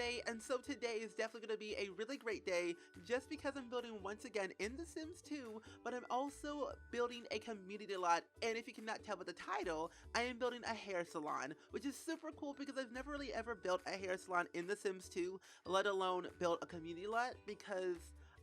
today, and so today is definitely going to be a really great day just because I'm building once again in The Sims 2, but I'm also building a community lot, and if you cannot tell by the title, I am building a hair salon, which is super cool because I've never really ever built a hair salon in The Sims 2, let alone build a community lot, because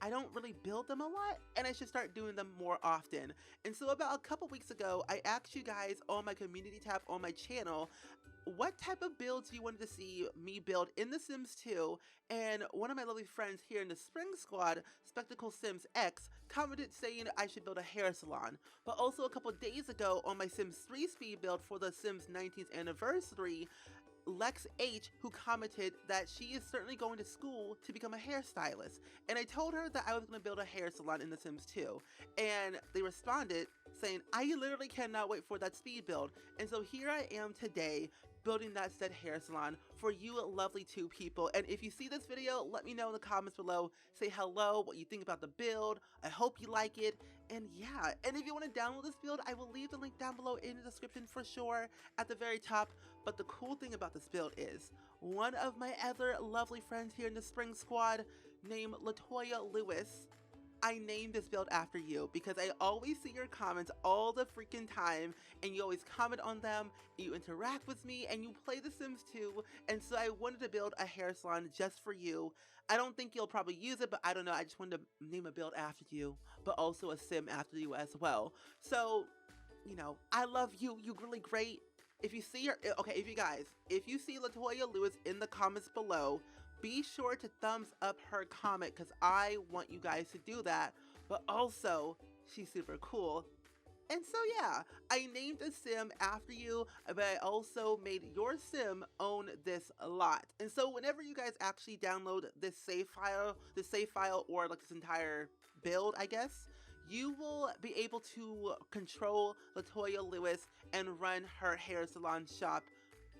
I don't really build them a lot, and I should start doing them more often. And so about a couple weeks ago, I asked you guys on my community tab on my channel, what type of builds you wanted to see me build in The Sims 2, and one of my lovely friends here in the Spring Squad, Spectacle Sims X, commented saying I should build a hair salon. But also a couple days ago on my Sims 3 speed build for the Sims 19th anniversary, Lex H, who commented that she is certainly going to school to become a hairstylist, and I told her that I was going to build a hair salon in The Sims 2, and they responded saying, I literally cannot wait for that speed build, and so here I am today building that said hair salon for you lovely two people. And if you see this video, let me know in the comments below, say hello, what you think about the build, I hope you like it, and yeah, and if you want to download this build, I will leave the link down below in the description for sure, at the very top. But the cool thing about this build is, one of my other lovely friends here in the Spring Squad, named LATOYA I named this build after you because I always see your comments all the freaking time, and you always comment on them, you interact with me, and you play The Sims 2, and so I wanted to build a hair salon just for you. I don't think you'll probably use it, but I don't know, I just wanted to name a build after you, but also a sim after you as well. So, you know, I love you, you're really great. If you see if you see LATOYA Lewis in the comments below, be sure to thumbs up her comment because I want you guys to do that. But also, she's super cool. And so yeah, I named a sim after you, but I also made your sim own this lot. And so whenever you guys actually download this save file or like this entire build, I guess, you will be able to control LATOYA Lewis and run her hair salon shop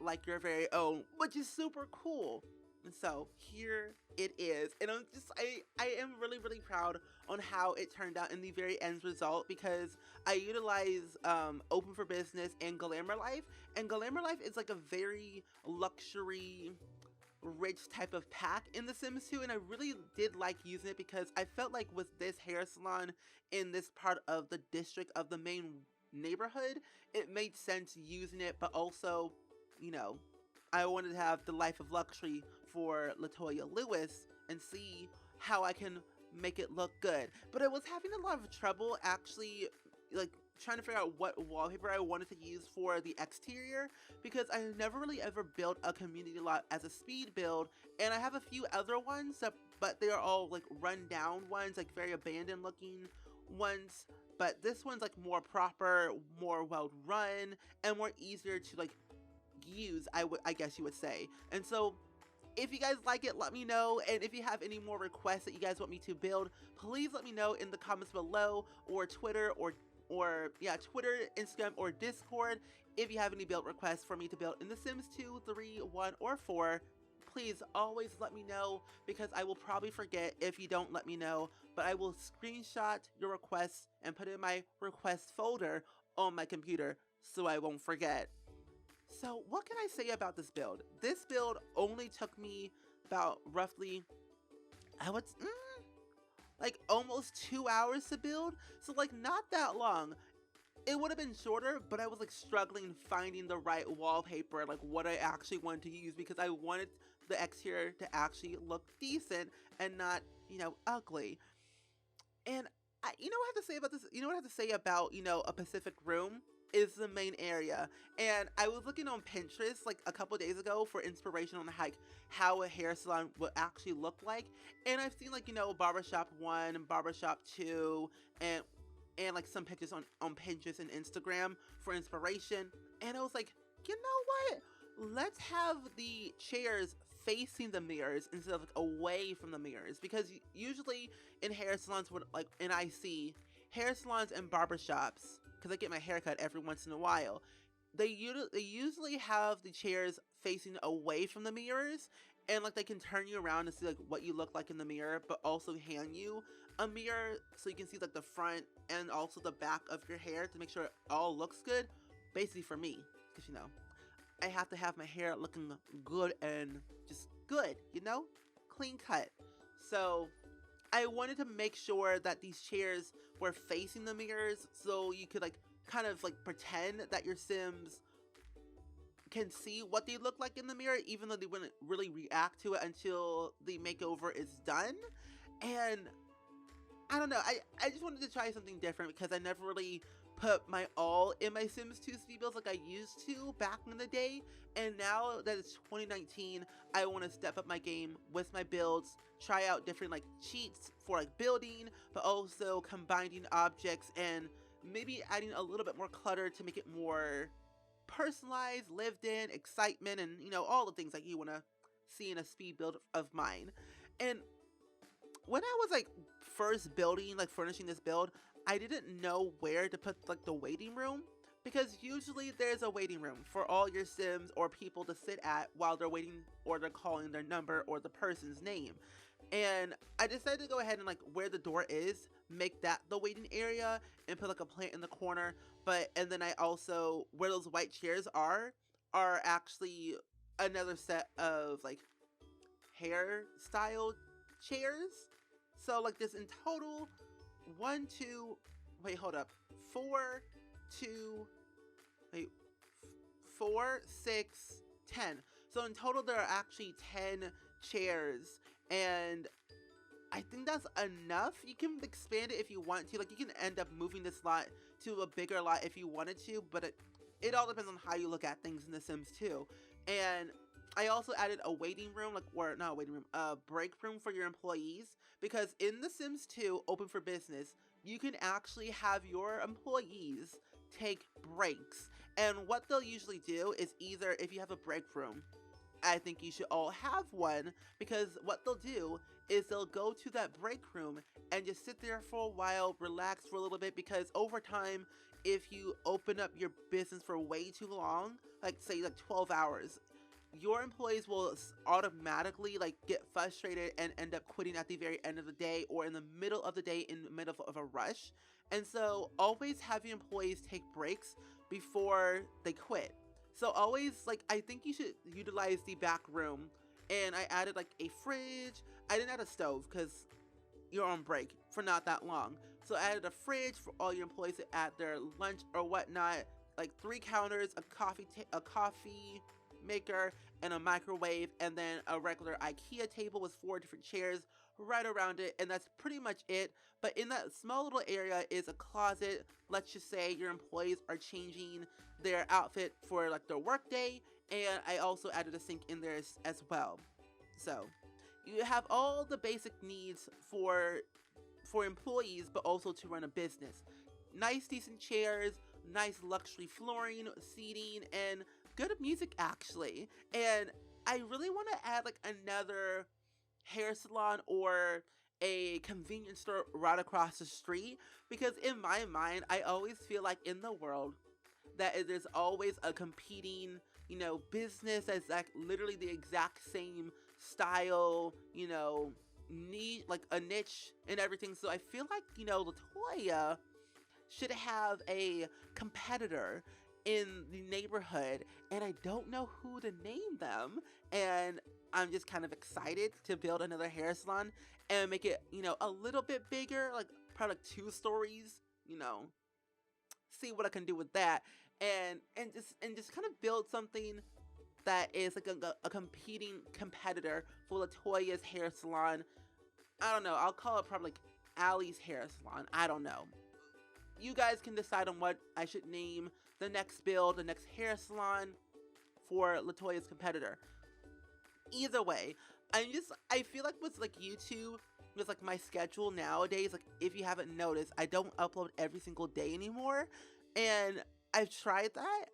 like your very own, which is super cool. And so here it is, and I am really proud on how it turned out in the very end result, because I utilize Open for Business and Glamour Life, and Glamour Life is like a very luxury rich type of pack in The Sims 2, and I really did like using it because I felt like with this hair salon in this part of the district of the main neighborhood, it made sense using it, but also, you know, I wanted to have the life of luxury for LATOYA Lewis and see how I can make it look good. But I was having a lot of trouble actually, like, trying to figure out what wallpaper I wanted to use for the exterior, because I never really ever built a community lot as a speed build, and I have a few other ones, but they are all like run down ones, like very abandoned looking ones. But this one's like more proper, more well run, and more easier to like use, I guess you would say. And so if you guys like it, let me know, and if you have any more requests that you guys want me to build, please let me know in the comments below, or Twitter, or Twitter, Instagram, or Discord. If you have any build requests for me to build in The Sims 2, 3, 1, or 4, please always let me know, because I will probably forget if you don't let me know, but I will screenshot your requests and put it in my request folder on my computer so I won't forget. So what can I say about this build? This build only took me about roughly, like almost 2 hours to build, so like not that long. It would have been shorter, but I was like struggling finding the right wallpaper, like what I actually wanted to use, because I wanted the exterior to actually look decent and not, you know, ugly. And you know what I have to say about this? You know what I have to say about, you know, a Pacific room? Is the main area. And I was looking on Pinterest like a couple days ago for inspiration on like how a hair salon would actually look like, and I've seen like, you know, barbershop 1 and barbershop 2 and like some pictures on Pinterest and Instagram for inspiration, and I was like, you know what, let's have the chairs facing the mirrors instead of like away from the mirrors, because usually in hair salons, and I see hair salons and barbershops, because I get my hair cut every once in a while, they usually have the chairs facing away from the mirrors, and like they can turn you around to see like what you look like in the mirror, but also hand you a mirror so you can see like the front and also the back of your hair to make sure it all looks good, basically for me, because you know, I have to have my hair looking good and just good, you know? Clean cut. So I wanted to make sure that these chairs were facing the mirrors so you could like kind of like pretend that your Sims can see what they look like in the mirror, even though they wouldn't really react to it until the makeover is done. And I don't know, I just wanted to try something different because I never really put my all in my Sims 2 speed builds like I used to back in the day. And now that it's 2019, I want to step up my game with my builds, try out different like cheats for like building, but also combining objects and maybe adding a little bit more clutter to make it more personalized, lived in, excitement, and you know, all the things that you want to see in a speed build of mine. And when I was like first building, like furnishing this build, I didn't know where to put like the waiting room, because usually there's a waiting room for all your Sims or people to sit at while they're waiting or they're calling their number or the person's name. And I decided to go ahead and like where the door is, make that the waiting area and put like a plant in the corner. And then I also, where those white chairs are actually another set of like hairstyle chairs. So like this in total, 1, 2, wait, hold up, 4, 2, wait, 4, 6, 10. So in total there are actually 10 chairs, and I think that's enough. You can expand it if you want to. Like you can end up moving this lot to a bigger lot if you wanted to, but it all depends on how you look at things in The Sims 2. And I also added a waiting room, or not a waiting room, a break room for your employees, because in The Sims 2 Open for Business, you can actually have your employees take breaks. And what they'll usually do is either, if you have a break room, I think you should all have one, because what they'll do is they'll go to that break room and just sit there for a while, relax for a little bit, because over time, if you open up your business for way too long, like say like 12 hours, your employees will automatically like get frustrated and end up quitting at the very end of the day or in the middle of the day in the middle of a rush. And so always have your employees take breaks before they quit. So always, like, I think you should utilize the back room. And I added like a fridge. I didn't add a stove because you're on break for not that long. So I added a fridge for all your employees to add their lunch or whatnot, like 3 counters, a coffee maker, and a microwave, and then a regular IKEA table with 4 different chairs right around it, and that's pretty much it. But in that small little area is a closet. Let's just say your employees are changing their outfit for like their work day, and I also added a sink in there as well. So you have all the basic needs for employees, but also to run a business. Nice decent chairs, nice luxury flooring, seating, and good music actually. And I really want to add like another hair salon or a convenience store right across the street, because in my mind I always feel like in the world that there's always a competing, you know, business that's like literally the exact same style, you know, niche, like a niche and everything. So I feel like, you know, LaToya should have a competitor in the neighborhood, and I don't know who to name them. And I'm just kind of excited to build another hair salon and make it, you know, a little bit bigger, like probably like 2 stories, you know, see what I can do with that, and just kind of build something that is like a competing competitor for LaToya's hair salon. I don't know, I'll call it probably like Allie's hair salon. I don't know. You guys can decide on what I should name the next build, the next hair salon for LaToya's competitor. Either way, I feel like with like YouTube, with like my schedule nowadays, like if you haven't noticed, I don't upload every single day anymore, and I've tried that.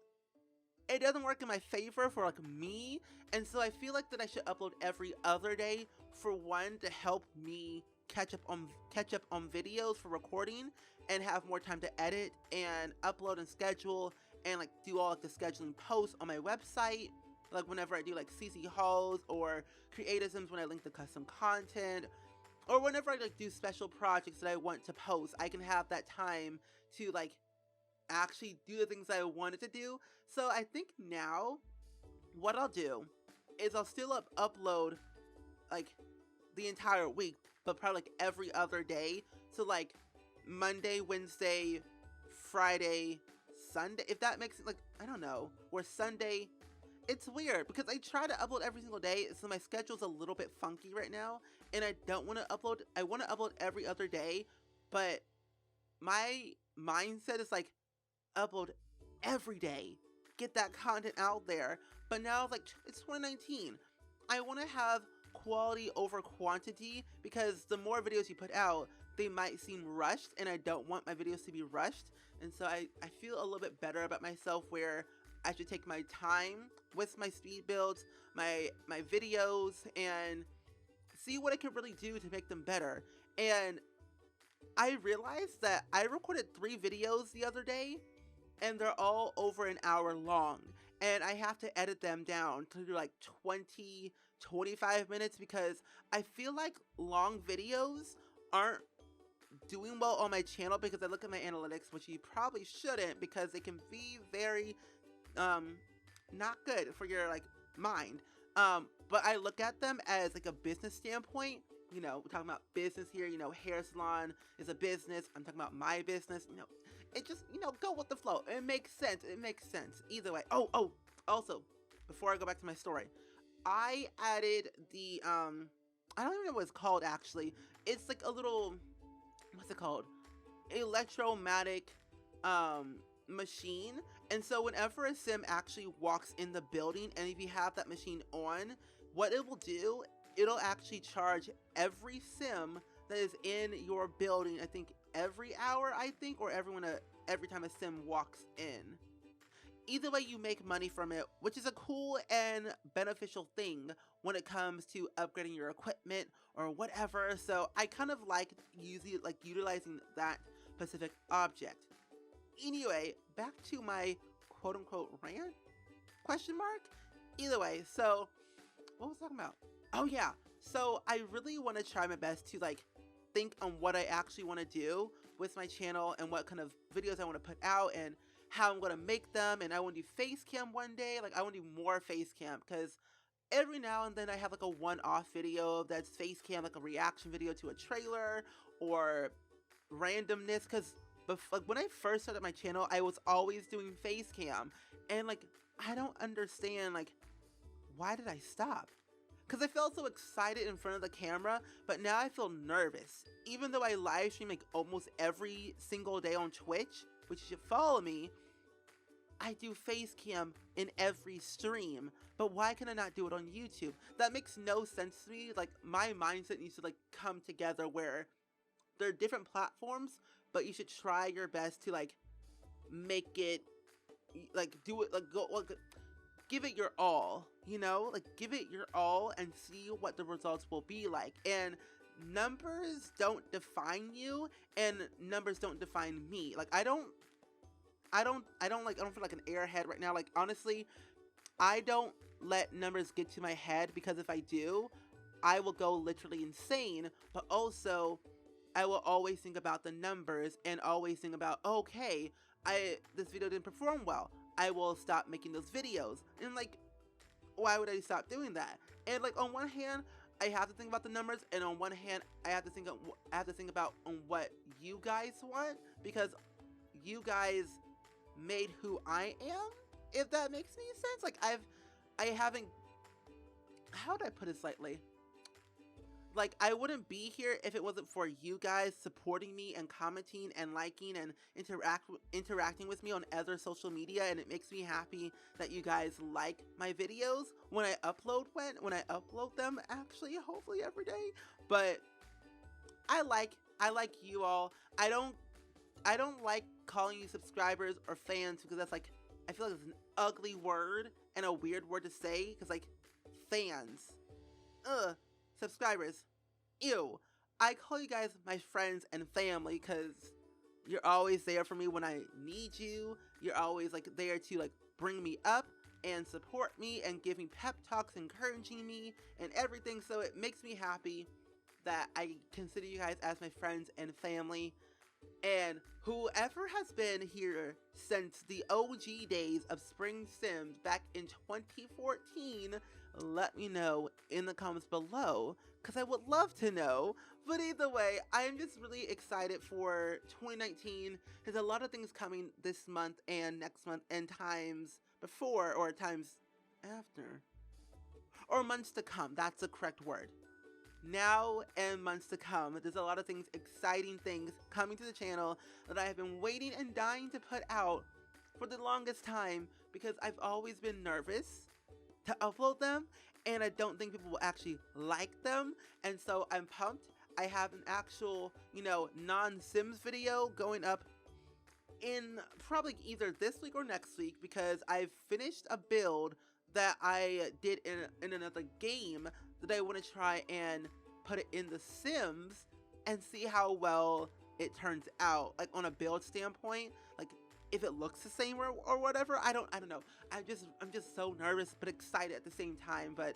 It doesn't work in my favor for like me, and so I feel like that I should upload every other day, for one, to help me catch up on videos for recording and have more time to edit and upload and schedule and like do all like the scheduling posts on my website, like whenever I do like CC hauls or creativisms, when I link the custom content, or whenever I like do special projects that I want to post, I can have that time to like actually do the things I wanted to do. So I think now what I'll do is I'll still upload like the entire week, but probably like every other day. So like Monday, Wednesday, Friday, Sunday, if that makes it, like, I don't know, where Sunday, it's weird because I try to upload every single day, so my schedule's a little bit funky right now, and I don't want to upload, I want to upload every other day, but my mindset is like, upload every day, get that content out there. But now it's like, it's 2019, I want to have quality over quantity, because the more videos you put out, they might seem rushed, and I don't want my videos to be rushed. And so I feel a little bit better about myself, where I should take my time with my speed builds, my videos, and see what I can really do to make them better. And I realized that I recorded 3 videos the other day, and they're all over an hour long, and I have to edit them down to do like 20-25 minutes, because I feel like long videos aren't doing well on my channel, because I look at my analytics, which you probably shouldn't, because they can be very not good for your like mind, but I look at them as like a business standpoint. You know, we're talking about business here, you know, hair salon is a business, I'm talking about my business, you know, it just, you know, go with the flow. It makes sense. It makes sense. Either way. Oh, also, before I go back to my story, I added the, I don't even know what it's called, actually. It's like a little, what's it called? Electromagnetic, machine. And so whenever a sim actually walks in the building, and if you have that machine on, what it will do, it'll actually charge every sim that is in your building, I think every hour, or every time a sim walks in. Either way, you make money from it, which is a cool and beneficial thing when it comes to upgrading your equipment or whatever. So I kind of like utilizing that specific object. Anyway, back to my quote-unquote rant? Question mark? Either way, so what was I talking about? Oh yeah, so I really want to try my best to like think on what I actually want to do with my channel, and what kind of videos I want to put out, and how I'm going to make them. And I want to do face cam one day. Like, I want to do more face cam, because every now and then I have like a one-off video that's face cam, like a reaction video to a trailer or randomness. Because like, when I first started my channel, I was always doing face cam, and like, I don't understand, like, why did I stop? Because I felt so excited in front of the camera, but now I feel nervous. Even though I live stream like almost every single day on Twitch, which you should follow me, I do face cam in every stream. But why can I not do it on YouTube? That makes no sense to me. Like, my mindset needs to like come together, where there are different platforms, but you should try your best to like make it, like, do it, like, go, like, give it your all, you know, like, give it your all and see what the results will be like. And numbers don't define you, and numbers don't define me. Like, I don't feel like an airhead right now. Like, honestly, I don't let numbers get to my head, because if I do, I will go literally insane. But also, I will always think about the numbers, and always think about, okay, this video didn't perform well, I will stop making those videos. And like, why would I stop doing that? And like, on one hand, I have to think about the numbers, and on one hand, I have to think about on what you guys want, because you guys made who I am, if that makes any sense. Like, I haven't, how would I put it slightly? Like, I wouldn't be here if it wasn't for you guys supporting me and commenting and liking and interacting with me on other social media. And it makes me happy that you guys like my videos when I upload them, actually, hopefully every day. But I like you all. I don't like calling you subscribers or fans, because that's like, I feel like it's an ugly word and a weird word to say, because like, fans, subscribers, ew. I call you guys my friends and family, because you're always there for me when I need you. You're always like there to like bring me up and support me and give me pep talks, encouraging me and everything. So it makes me happy that I consider you guys as my friends and family. And whoever has been here since the OG days of SpringSims back in 2014, let me know in the comments below, because I would love to know. But either way, I'm just really excited for 2019. There's a lot of things coming this month and next month and times before or times after. Or months to come, that's the correct word. Now and months to come, there's a lot of things, exciting things coming to the channel that I have been waiting and dying to put out for the longest time, because I've always been nervous to upload them and I don't think people will actually like them. And so I'm pumped. I have an actual, non-Sims video going up in probably either this week or next week, because I've finished a build that I did in another game that I want to try and put it in The Sims and see how well it turns out, like on a build standpoint, like if it looks the same or whatever. I don't know. I'm just so nervous but excited at the same time. But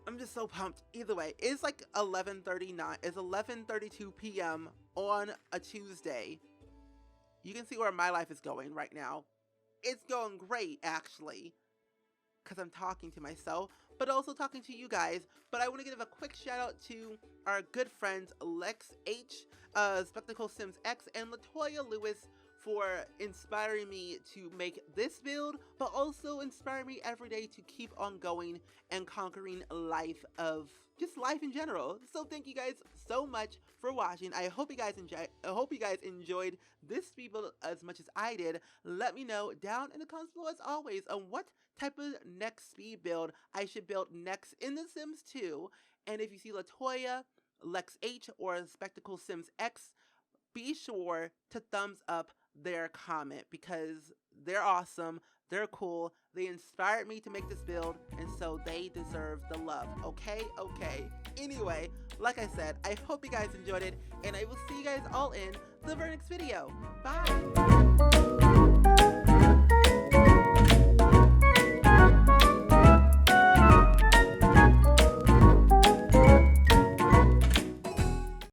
I'm just so pumped. Either way, it's like 11:39. It's 11:32 p.m. on a Tuesday. You can see where my life is going right now. It's going great, actually, because I'm talking to myself, but also talking to you guys. But I want to give a quick shout out to our good friends Lex H, Spectacle Sims X, and LATOYA Lewis for inspiring me to make this build, but also inspiring me every day to keep on going and conquering life in general. So thank you guys so much for watching. I hope you guys enjoyed this speed build as much as I did. Let me know down in the comments below, as always, on what type of next speed build I should build next in The Sims 2. And if you see LATOYA, Lex H, or Spectacle Sims X, be sure to thumbs up their comment, because they're awesome, they're cool, they inspired me to make this build, and so they deserve the love. Okay. Anyway, like I said, I hope you guys enjoyed it, and I will see you guys all in the very next video. Bye.